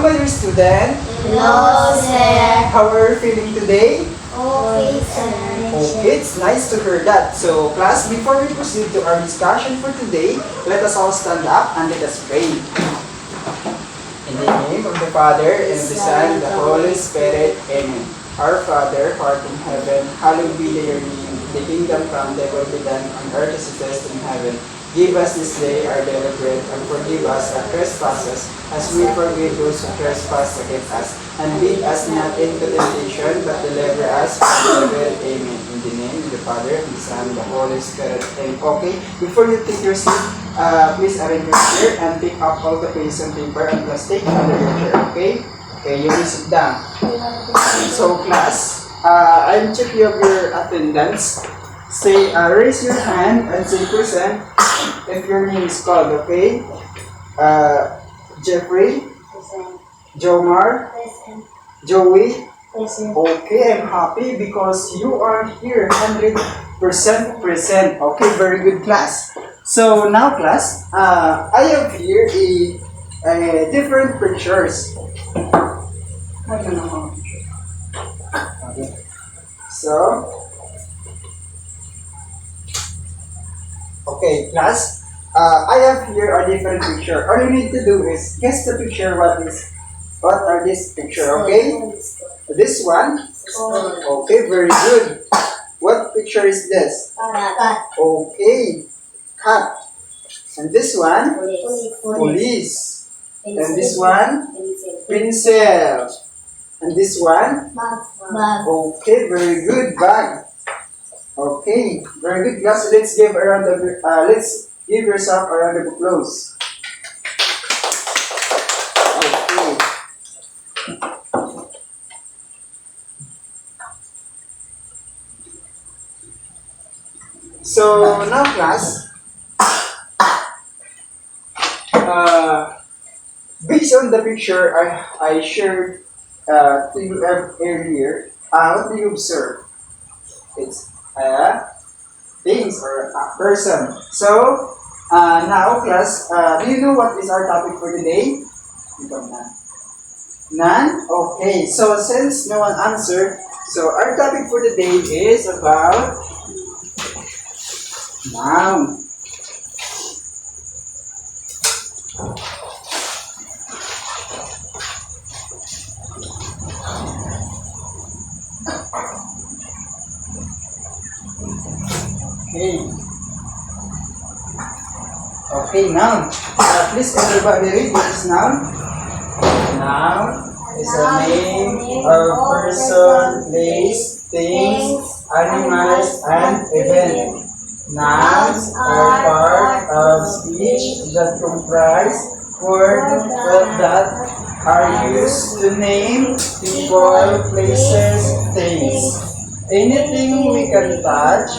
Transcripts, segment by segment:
my dear student. Hello, sir. How are you feeling today? Okay, sir. Okay, it's nice to hear that. So, class, before we proceed to our discussion for today, let us all stand up and let us pray. In the name of the Father, and of the Son, and the Holy Spirit. Amen. Our Father, who art in heaven, hallowed be your name. The kingdom come, thy will be done on earth as it is in heaven. Give us this day our daily bread, and forgive us our trespasses, as we forgive those who trespass against us. And lead us not into temptation, but deliver us from evil. Amen. In the name of the Father, and the Son, and the Holy Spirit. Amen. Okay, before you take your seat, please arrange your chair and pick up all the pages and paper and plastic under your chair. Okay? Okay, you will sit down. So, class, I'll check you of your attendance. Say, raise your hand and say present if your name is called, okay? Jeffrey, Jomar, Joey. Okay, I'm happy because you are here 100% present. Okay, very good, class. So now, class, I have here a different pictures. I don't know how. Okay. So, okay, class. I have here a different picture. All you need to do is guess the picture. What are this picture? Okay, this one. Okay, very good. What picture is this? Okay, cat. And this one, police. And this one, pencil. And this one, okay, very good, bag. Okay, very good, class. Let's give yourself a round of applause. Okay. So now, class, based on the picture I shared to you earlier, what do you observe? It's things or a person. So, now, class, do you know what is our topic for today? None? Okay, so since no one answered, so our topic for today is about noun. Okay. Okay, noun. Please everybody read what is noun. Noun is a name of person, place, things, animals, and event. Nouns are part of speech that comprise words that are used to name people, places, things. Anything we can touch,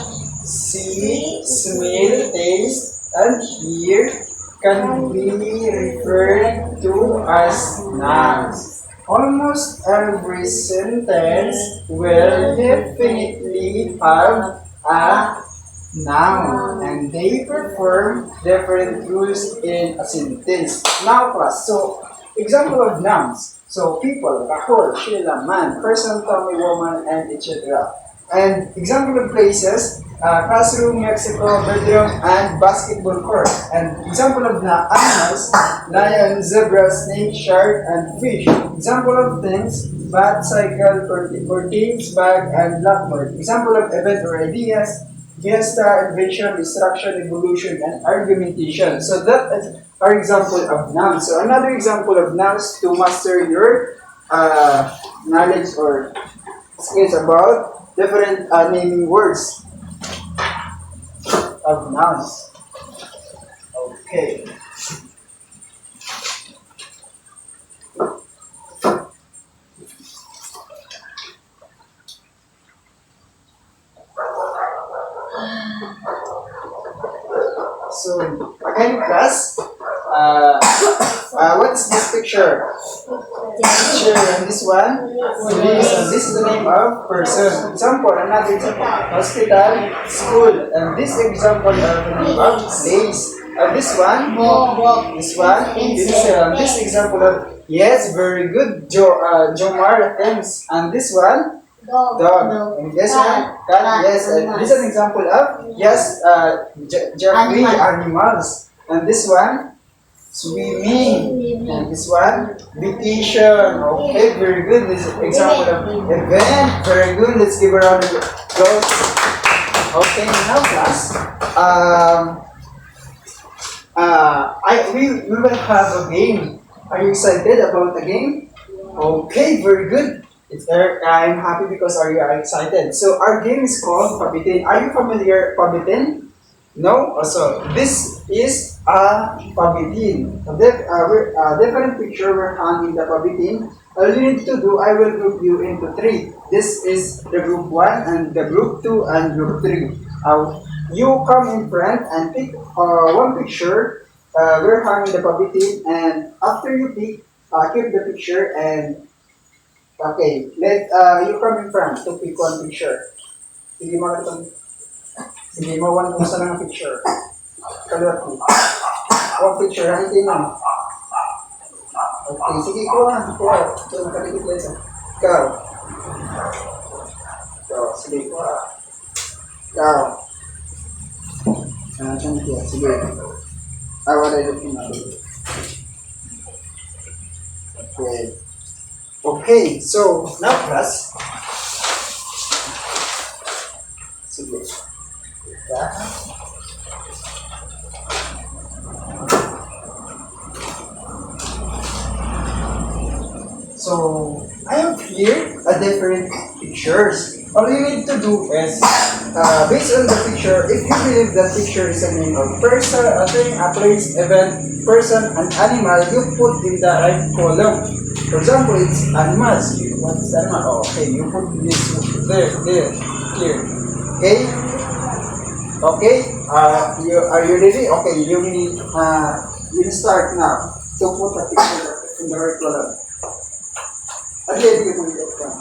see, smell, taste, and hear can be referred to as nouns. Almost every sentence will definitely have a noun, and they perform different roles in a sentence. Now, class, so example of nouns. So people, kahol, Sheila, man, person, Tommy, woman, and etc. And example of places, classroom, Mexico, bedroom, and basketball court. And example of animals, lion, zebra, snake, shark, and fish. Example of things, bat, cycle, curtains, bag, and blackboard. Example of event or ideas, fiesta, invention, destruction, evolution, and argumentation. So that is our example of nouns. So another example of nouns to master your knowledge or skills about different naming words of nouns. Okay. So again, class, what's this picture? Picture and this one? This is the name of person. Example, another example, hospital, school, and this example of the name of place. This one, pencil. This example of Yes, very good, Jomar. Thanks. And this one, dog. And this one, cat. Yes, this is an example of yes, Jeffrey, animals. And this one, swimming. And this one, vacation. Okay, very good. This is example of event. Very good. Let's give a round of applause. Okay, now class. We will have a game. Are you excited about the game? Okay, very good. I'm happy because are you excited? So our game is called Pabitin. Are you familiar Pabitin? No? Also, this is a Pabitin. A different picture we're hanging the Pabitin. All you need to do, I will group you into three. This is the group 1 and the group 2 and group 3. You come in front and pick one picture. We're hanging the Pabitin, and after you pick, keep the picture and okay, let you come in front to pick one picture. Sige mo ito. Sige mo one kung saan ang picture. Kaliwat mo. One picture, hantin mo. Okay, sige kuha. Ito, kaligit lang isa. Ikaw. Ito, sige kuha. Ikaw. Sige. Wala yung okay. Okay, so now class. Sige. So I have here a different pictures. All you need to do is, based on the picture, if you believe that picture is a name of person, a thing, a place, event, person, an animal, you put in the right column. For example, it's animals. What's the animal? Oh, okay, you put this there, here. Okay? Okay? Are you ready? Okay, you start now. So put the picture in the right column. Okay, you put it down.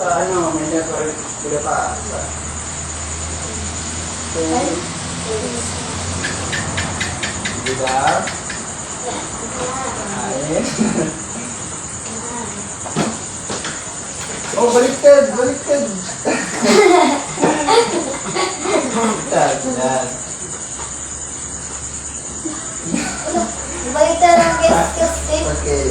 May network. Bila pa. So, diba? Ayun. Oh, baliktad. Baliktad. Baliktad ang kasi. Okay.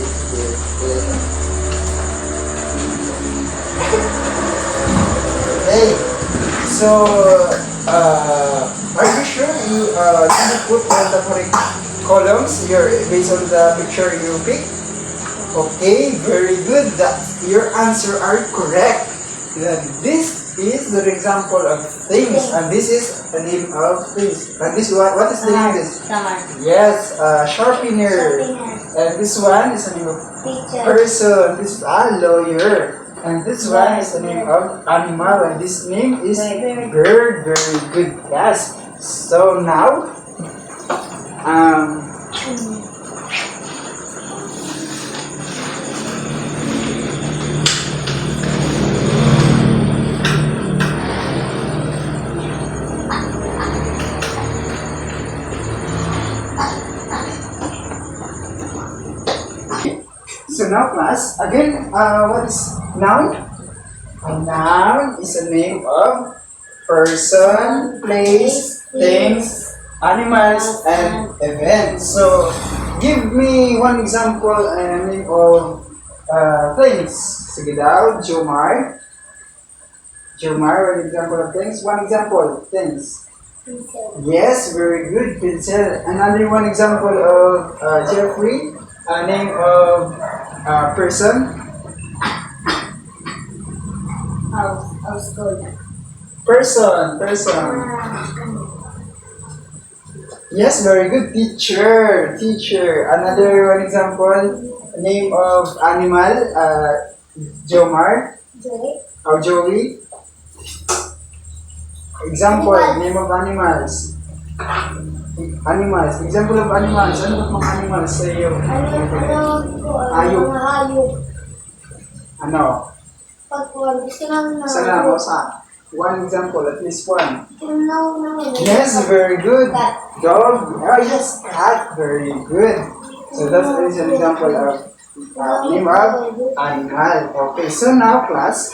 Hey, so, are you sure you put on the correct columns based on the picture you pick? Okay, very good. Your answer are correct. This is the example of things, and this is the name of things. And this what is the name of this? Yes, sharpener. And this one is the name of person. This is a lawyer. And this one is the name of animal, and this name is bird. Very good, yes. So now, so now class, again, what is noun? A noun is a name of person, place, things, animals, and events. So, give me one example and name of things. Sige daw, Jomar. Jomar, one example of things. One example, things. Yes, very good, pencil. Another one example of Jeffrey, a name of person. House gold. Person. Yes, very good, teacher. Another one example, name of animal, Jomar. Joey. Example, name of animals. Example of animals. Ano ba mga animals sa iyo? Hayop. Ano? Sana mo sa one example, at least one. Yes, very good. Dog. Oh, yes, cat. Very good. So that is an example of Name of animal. Okay, so now class,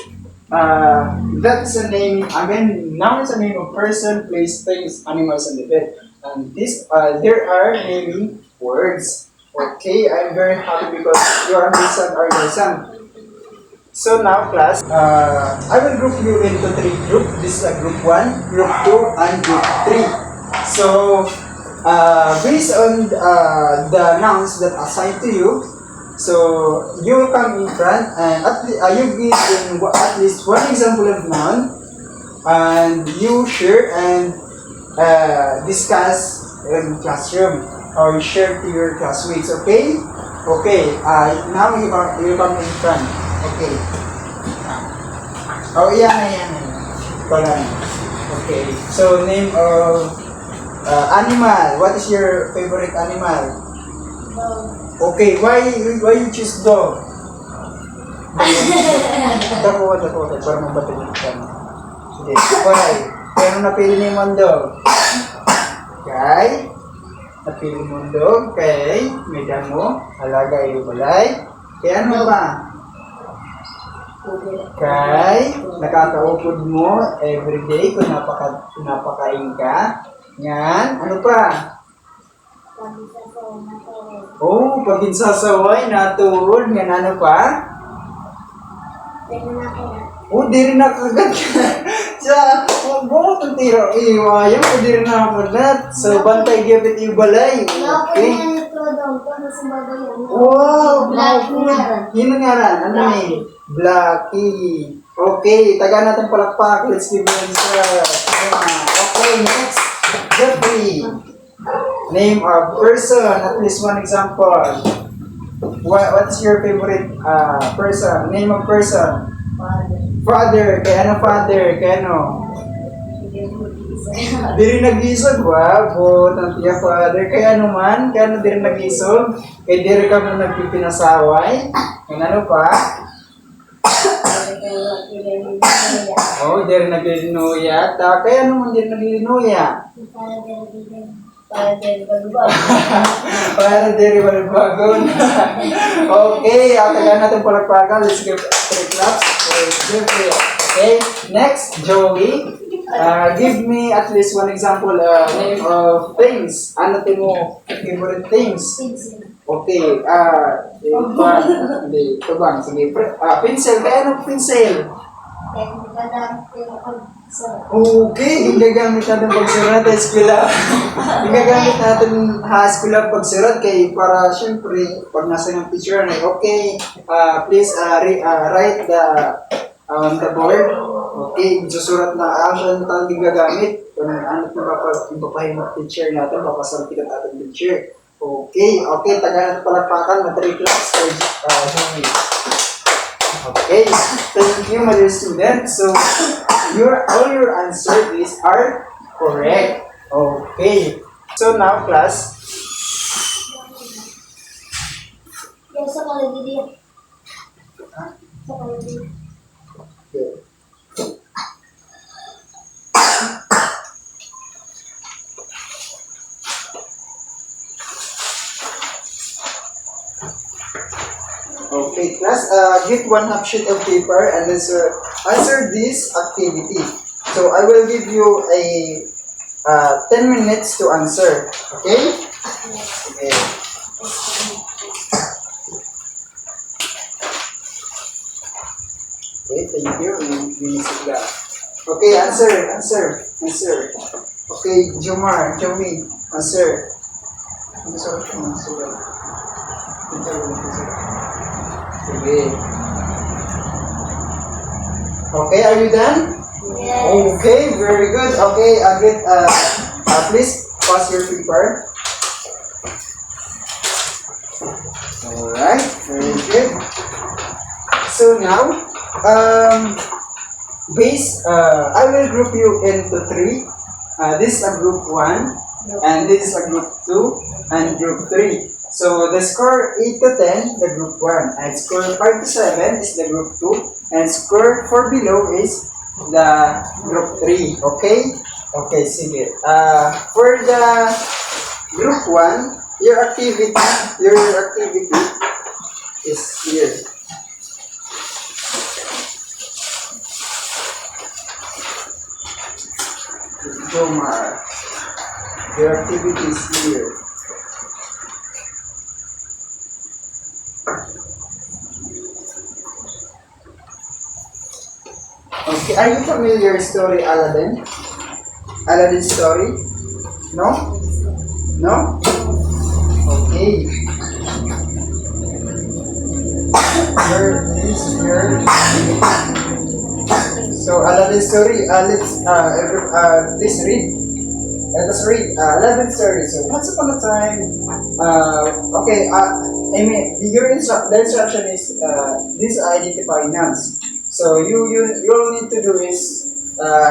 that's a name, again, noun is a name of person, place, things, animals, and event. And this, there are naming words. Okay, I'm very happy because you understand our lesson. So now class, I will group you into three groups. This is a group 1, group 2, and group 3. So, based on the nouns that assigned to you, so you will come in front and you give in at least one example of noun, and you share and discuss in classroom or share to your classmates. Okay? Okay. Now you come in front. Okay. Oh, yan. Wala. Okay. So name of animal. What is your favorite animal? Okay, why you choose dog? Dako, para mabatid ka. Sige, why? Kaya ano napili ni mo ang dog? Okay. Napili mo ang dog, kay may damo, halaga yung balay. Kaya ano pa? Kay nakakaupod mo everyday kung napakain ka. Yan, ano pa? Oh, pag insasaway, natuod, nga ano pa? Oh, di rin nakagat ka. Sa, buong itong tiro, iwayang, di rin nakagat. So, bantay gabit yung balay. Okay. Wow, Blackie. Yun ang ngaran, ano eh? Blackie. Okay, taga natin palakpak. Let's give it sa... Okay, next. Jeffrey. Name of person, at least one example. What's your favorite person? Name of person. Father. Kaya ano father? Kaya ano? Di rin nag-isog. Wow, tantiya father. Kaya ano man? Kaya ano di rin nag-isog? Kaya di rin ka mo nagpipinasaway. Kaya ano pa? Oh, di rin naglinuya. Kaya ano man di rin naglinuya? Para diri bagon. Okay, taga natin palakpakan. Let's give 3 claps for Jeffrey. Okay, next, Joey. Give me at least one example name of things. Ano mo favorite things? Okay, ito bang? Sige, pencil. Kaya ano pencil? Okay, ginagamit natin pagsurat sa eskwela. Ginagamit natin eskwela pagsurat kay para syempre pag nasa ng teacher na okay, please write on the board. Okay, susurat na action tayo gagamit kung ano papahimok teacher natin, papasalpikan natin teacher. Okay, taga natin palakpakan na 3 class for Joey. Okay, thank you, my dear student. So, all your answers are correct. Okay. So now, class. Okay, class, get 1/2 sheet of paper and answer this activity. So I will give you a 10 minutes to answer. Okay? Okay. Okay, thank you. Okay, answer. Okay, Joey, answer. Okay, are you done? Yes. Okay, very good. Okay, please pass your paper. Alright, very good. So now, I will group you into 3. This is a group 1, and this is a group 2, and group 3. So the score 8 to 10, the group 1, and score 5 to 7 is the group 2, and score 4 below is the group 3. Okay? Okay, sige. For the group 1, your activity is here. Jomar. Your activity is here. Okay, are you familiar with story Aladdin? Aladdin story? No? No? Okay. Here. So Aladdin story. Please read. Let us read Aladdin story. So once upon a time, okay. I mean, the instruction is this identify nouns. So you all need to do is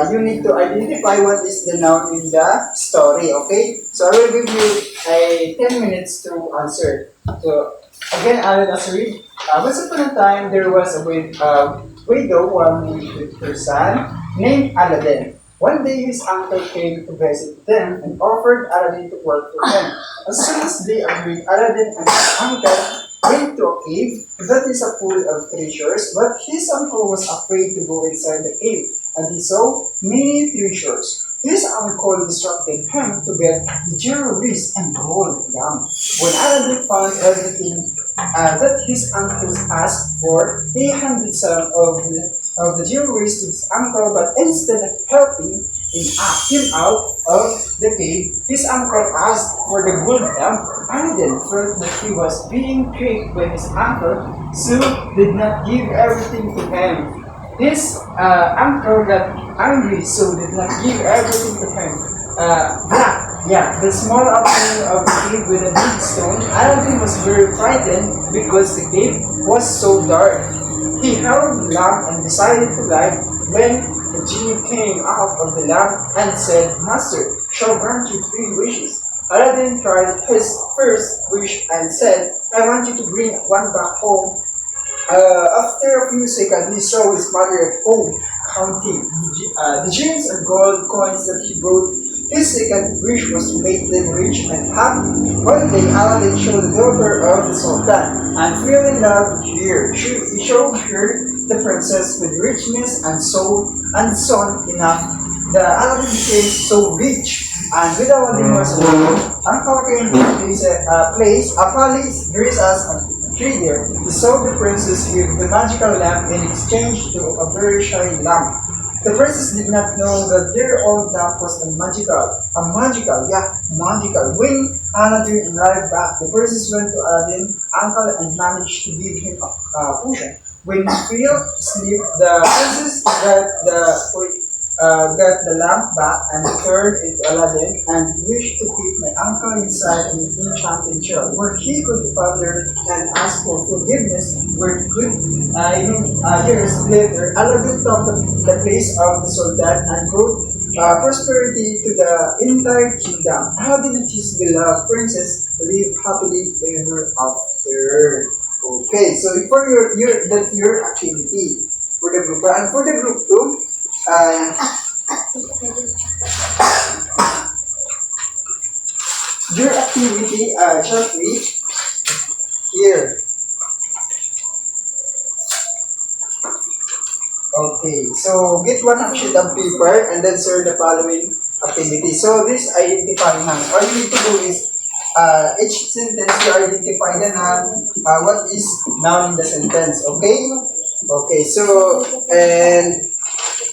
you need to identify what is the noun in the story. Okay. So I will give you a 10 minutes to answer. So again, let us read. Once upon a time, there was a widow with her son named Aladdin. One day, his uncle came to visit them and offered Aladdin to work for them. As soon as they agreed, Aladdin and his uncle went to a cave that is full of treasures, but his uncle was afraid to go inside the cave, and he saw many treasures. His uncle instructed him to get the jewelries and gold lamp. When Aladdin found everything that his uncle asked for, he handed some of the jewelries to his uncle, but instead of helping him out of the cave, his uncle asked for the gold lamp. Aladdin felt that he was being tricked by his uncle, so did not give everything to him. His uncle got angry, so did not give everything to him. The small opening of the cave with a big stone. Aladdin was very frightened because the cave was so dark. He held the lamp and decided to light when the genie came out of the lamp and said, "Master, shall grant you 3 wishes." Aladdin tried his first wish and said, "I want you to bring one back home." After a few seconds, he saw his mother at home counting the gems and gold coins that he brought. His second wish was to make them rich and happy. One day, Aladdin showed the daughter of the Sultan and fell in love with her. He showed her the princess with richness and soon enough. The Aladdin became so rich, and with Aladdin was alone, Uncle came to a palace dressed as a trader. He sold the princess with the magical lamp in exchange to a very shiny lamp. The princess did not know that their old lamp was magical. When Aladdin arrived back, the princess went to Aladdin's uncle and managed to give him a potion. When he fell asleep, the princess got the lamp back and turned into Aladdin and wished to keep my uncle inside an enchanted shell where he could ponder and ask for forgiveness. Where he could, years later, Aladdin took the place of the Sultan and brought prosperity to the entire kingdom. Aladdin and his beloved princess lived happily ever after. Okay, so for that's your activity for the group 1. And for the group 2, your activity, just read here. Okay, so get one sheet of paper and then share the following activity. So this identifying nouns. All you need to do is each sentence you identify the noun. What is noun in the sentence? Okay. Okay. So and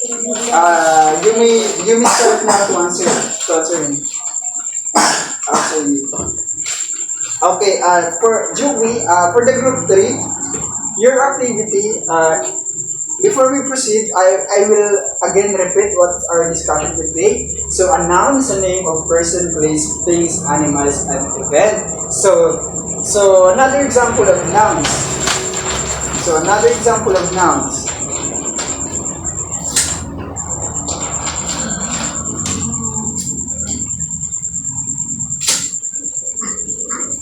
you may start now to answer me. Answer me. Okay. For Joey, for the group 3, your activity. Before we proceed, I will again repeat what our discussion today. So a noun is a name of person, place, things, animals, and event. So another example of nouns.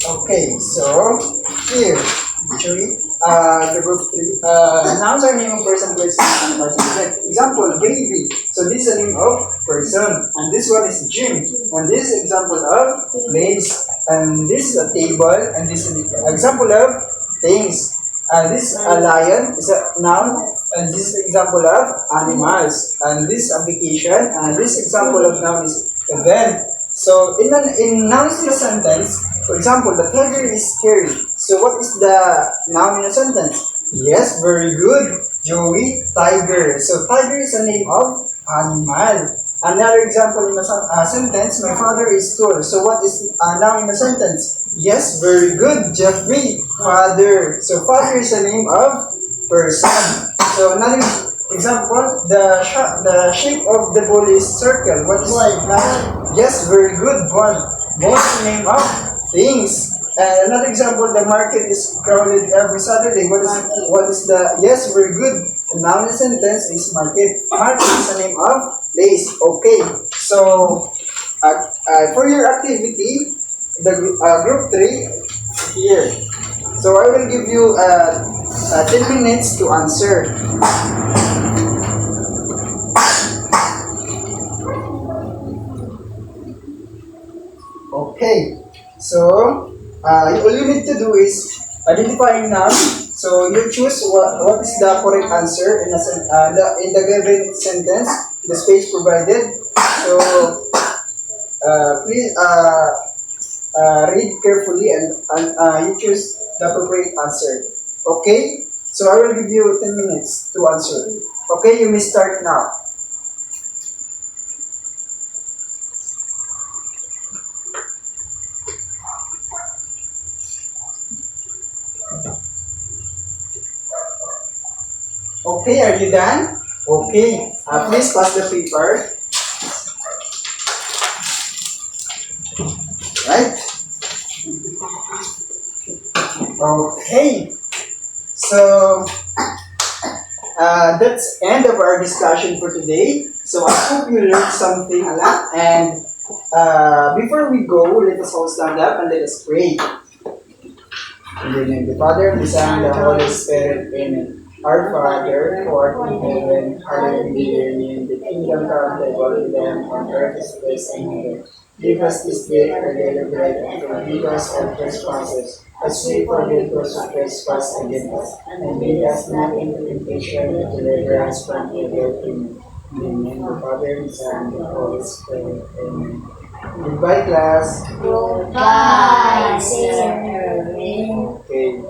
Okay, so here, actually, the group 3, nouns are name of person, place, animals, and event. Example, baby. So this is a name of person, and this one is gym, and this is example of place, and this is a table, and this is an example of things. This a lion is a noun, and this is example of animals. And this application, and this example of noun is event. So in nouns in a sentence, for example, the tiger is scary. So what is the noun in a sentence? Yes, very good, Joey. Tiger. So tiger is a name of animal. Another example in a sentence, my father is tall. So what is a noun in a sentence? Yes, very good, Jeffrey. Father. So father is a name of person. So another example, the shape of the ball is circle. What is noun? Yes, very good, ball. Ball is the name of things. And another example, the market is crowded every Saturday. What is the yes, very good. The noun in sentence is market. Market is the name of place. Okay. So for your activity, the group 3 here. So I will give you 10 minutes to answer. Okay. So all you need to do is identifying noun. So you choose what is the correct answer in the given sentence, the space provided. So please read carefully and you choose the appropriate answer. Okay? So I will give you 10 minutes to answer. Okay, you may start now. Okay, are you done? Okay. Please pass the paper. Right? Okay. So that's end of our discussion for today. So I hope you learned something a lot. And before we go, let us all stand up and let us pray. In the name of the Father, and the Son, and the Holy Spirit. Amen. Our Father, who art in heaven, hallowed be your name. The kingdom come, thy will be done on earth as it is in heaven. Give us this day our daily bread, and forgive us our trespasses, as we forgive those who trespass against us. And lead us not into temptation, but deliver us from evil. Amen. In the name of the Father, and the Son, and the Holy Spirit. Amen. Goodbye, class. Goodbye, sir. Okay.